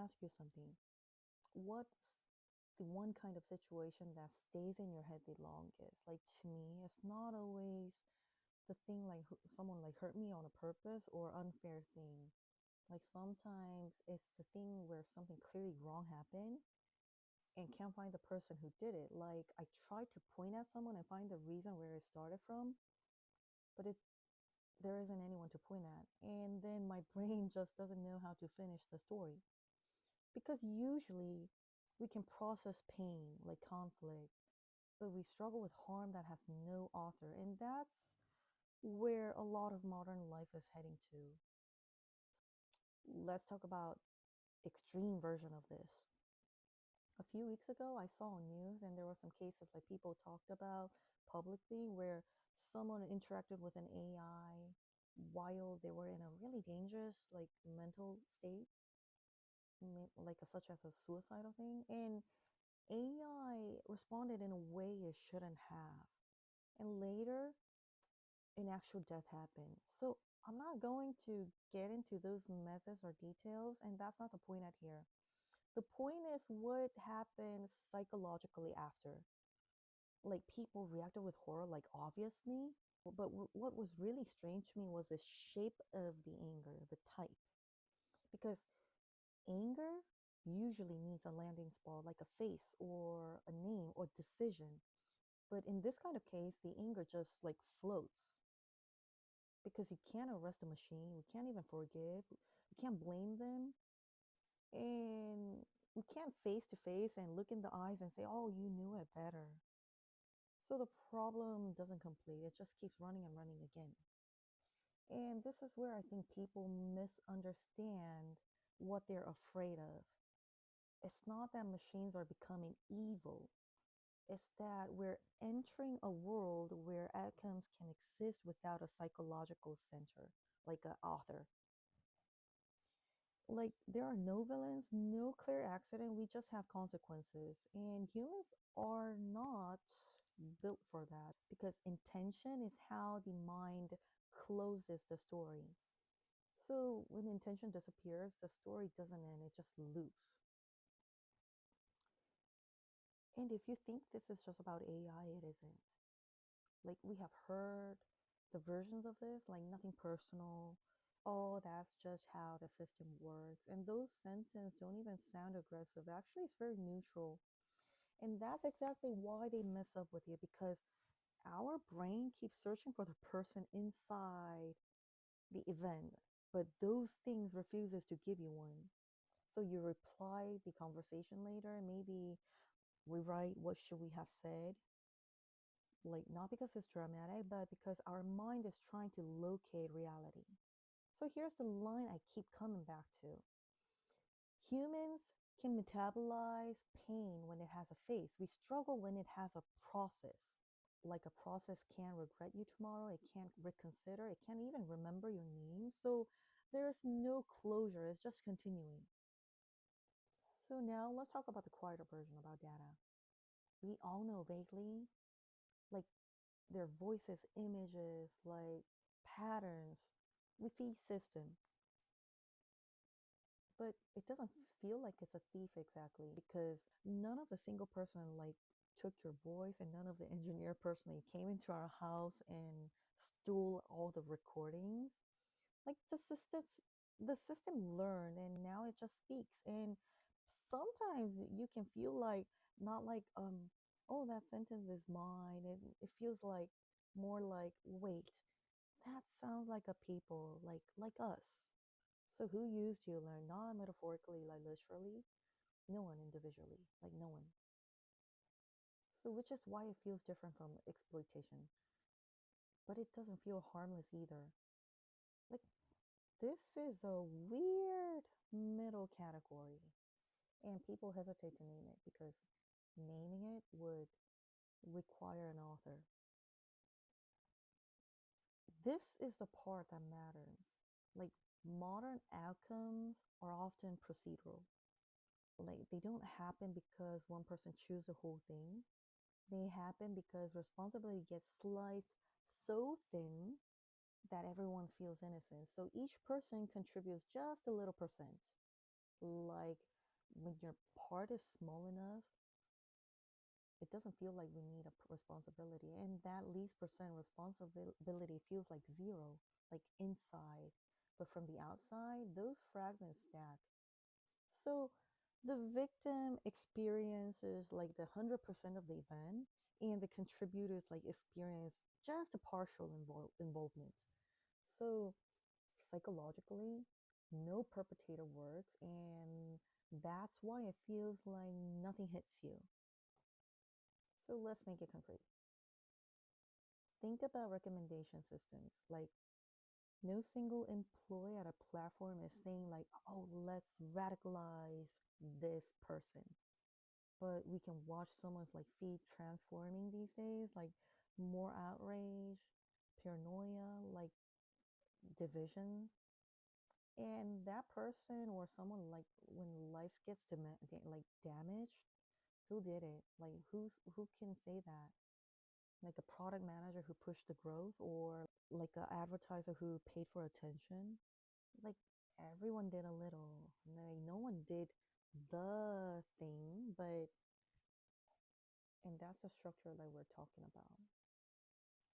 ask you something. What's the one kind of situation that stays in your head the longest? Like to me, it's not always the thing like someone like hurt me on a purpose or unfair thing. Like sometimes it's the thing where something clearly wrong happened and can't find the person who did it. Like I try to point at someone and find the reason where it started from, but it there isn't anyone to point at. And then my brain just doesn't know how to finish the story. Because usually we can process pain like conflict, but we struggle with harm that has no author. And that's where a lot of modern life is heading to. Let's talk about extreme version of this. A few weeks ago, I saw on news, and there were some cases like people talked about publicly where someone interacted with an AI while they were in a really dangerous like mental state, like such as a suicidal thing, and AI responded in a way it shouldn't have. And later, an actual death happened. So I'm not going to get into those methods or details, and that's not the point at here. The point is what happened psychologically after. Like people reacted with horror, like obviously, but what was really strange to me was the shape of the anger, the type. Because anger usually needs a landing spot, like a face or a name or decision. But in this kind of case, the anger just like floats because you can't arrest a machine. We can't even forgive. We can't blame them. And we can't face to face and look in the eyes and say, oh, you knew it better. So the problem doesn't complete. It just keeps running and running again. And this is where I think people misunderstand what they're afraid of. It's not that machines are becoming evil. It's that we're entering a world where outcomes can exist without a psychological center, like an author. Like there are no villains, no clear accident, we just have consequences. And humans are not built for that because intention is how the mind closes the story. So when intention disappears, the story doesn't end, it just loops. And if you think this is just about AI, it isn't. Like we have heard the versions of this, like nothing personal. Oh, that's just how the system works. And those sentences don't even sound aggressive. Actually, it's very neutral. And that's exactly why they mess up with you because our brain keeps searching for the person inside the event, but those things refuses to give you one. So you reply the conversation later, maybe rewrite what should we have said, like not because it's dramatic, but because our mind is trying to locate reality. So here's the line I keep coming back to. Humans can metabolize pain when it has a face. We struggle when it has a process. Like a process can't regret you tomorrow, it can't reconsider, it can't even remember your name. So there's no closure, it's just continuing. So now let's talk about the quieter version about data. We all know vaguely, like their voices, images, like patterns. We feed system, but it doesn't feel like it's a thief exactly because none of the single person like took your voice and none of the engineer personally came into our house and stole all the recordings. Like the system learned and now it just speaks. And sometimes you can feel like not like oh that sentence is mine. It feels like more like wait, that sounds like a people like us. So who used you learn? Not metaphorically, like literally. No one individually, like no one. So which is why it feels different from exploitation. But it doesn't feel harmless either. Like this is a weird middle category. And people hesitate to name it because naming it would require an author. This is the part that matters. Like modern outcomes are often procedural. Like they don't happen because one person chooses the whole thing. They happen because responsibility gets sliced so thin that everyone feels innocent. So each person contributes just a little percent. Like when your part is small enough, it doesn't feel like we need a responsibility. And that least percent responsibility feels like zero, like inside. But from the outside, those fragments stack. So the victim experiences like the 100% of the event, and the contributors like experience just a partial involvement. So psychologically, no perpetrator works, and that's why it feels like nothing hits you. So let's make it concrete. Think about recommendation systems. Like, no single employee at a platform is saying, like, oh, let's radicalize this person. But we can watch someone's like feed transforming these days, like more outrage, paranoia, like division. And that person or someone, like when life gets like damaged, who did it? Like who can say that? Like a product manager who pushed the growth, or like an advertiser who paid for attention? Like everyone did a little. Like no one did the thing, but and that's the structure that we're talking about.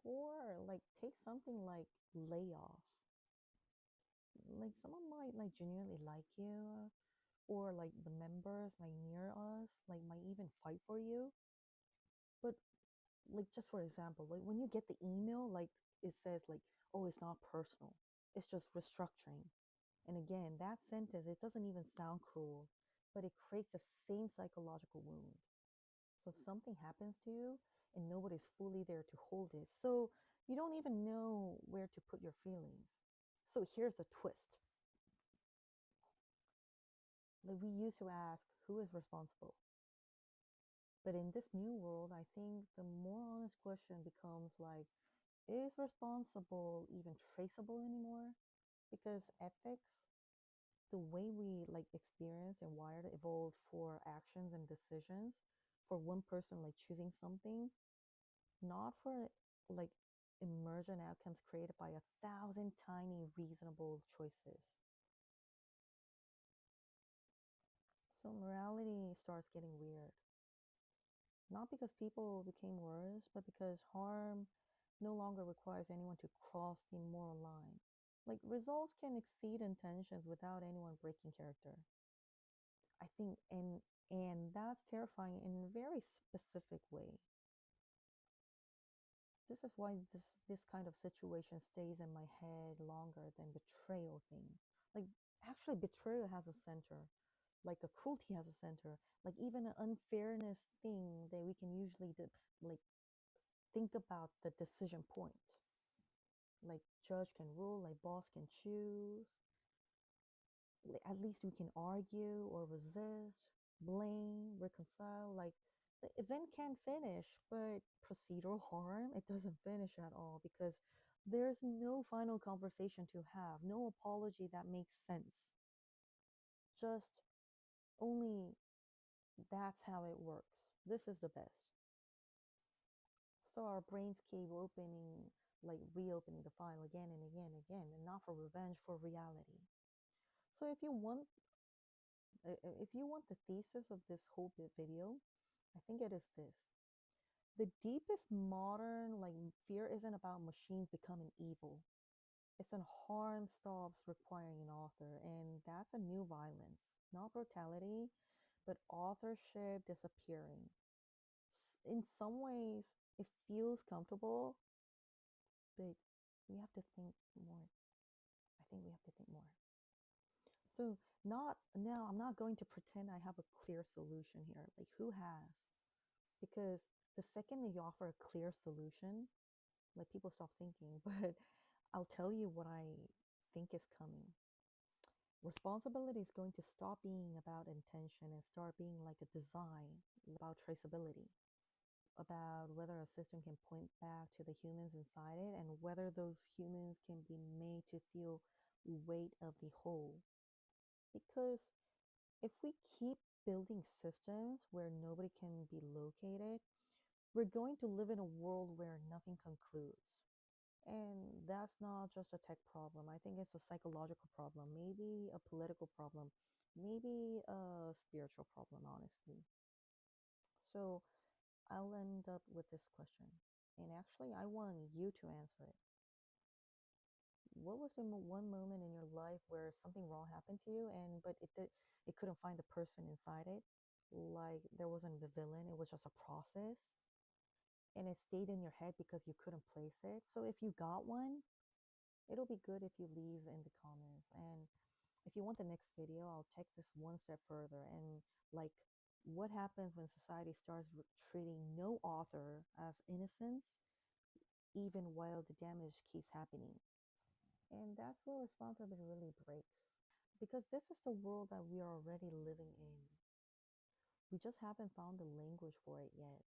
Or like take something like layoffs. Like someone might like genuinely like you, or like the members like near us like might even fight for you. But like just for example, like when you get the email, like it says like, oh, it's not personal, it's just restructuring. And again, that sentence, it doesn't even sound cruel, but it creates the same psychological wound. So if something happens to you and nobody's fully there to hold it, so you don't even know where to put your feelings. So here's a twist. Like we used to ask, who is responsible? But in this new world, I think the more honest question becomes like, is responsible even traceable anymore? Because ethics, the way we like experience and wired evolved for actions and decisions, for one person like choosing something, not for like emergent outcomes created by 1,000 tiny reasonable choices. So morality starts getting weird. Not because people became worse, but because harm no longer requires anyone to cross the moral line. Like results can exceed intentions without anyone breaking character. I think and that's terrifying in a very specific way. This is why this kind of situation stays in my head longer than betrayal thing. Like actually betrayal has a center. Like a cruelty has a center. Like even an unfairness thing that we can usually like think about the decision point. Like judge can rule, like boss can choose. At least we can argue or resist, blame, reconcile. Like the event can finish, but procedural harm, it doesn't finish at all because there's no final conversation to have, no apology that makes sense. Just only that's how it works. This is the best. So our brains keep opening, like reopening the file again and again and again, and not for revenge, for reality. So if you want the thesis of this whole video, I think it is this. The deepest modern like fear isn't about machines becoming evil. It's when harm stops requiring an author, and that's a new violence, not brutality, but authorship disappearing. In some ways, it feels comfortable, but we have to think more. I think we have to think more. So not now, I'm not going to pretend I have a clear solution here. Like who has? Because the second that you offer a clear solution, like people stop thinking. But I'll tell you what I think is coming. Responsibility is going to stop being about intention and start being like a design, about traceability, about whether a system can point back to the humans inside it and whether those humans can be made to feel weight of the whole. Because if we keep building systems where nobody can be located, we're going to live in a world where nothing concludes. And that's not just a tech problem. I think it's a psychological problem, maybe a political problem, Maybe a spiritual problem, honestly. So I'll end up with this question. And actually, I want you to answer it. What was the one moment in your life where something wrong happened to you, and but it couldn't find the person inside it? Like there wasn't the villain, it was just a process, and it stayed in your head because you couldn't place it. So if you got one, it'll be good if you leave in the comments. And if you want the next video, I'll take this one step further and like what happens when society starts treating no author as innocence, even while the damage keeps happening. And that's where responsibility really breaks. Because this is the world that we are already living in. We just haven't found the language for it yet.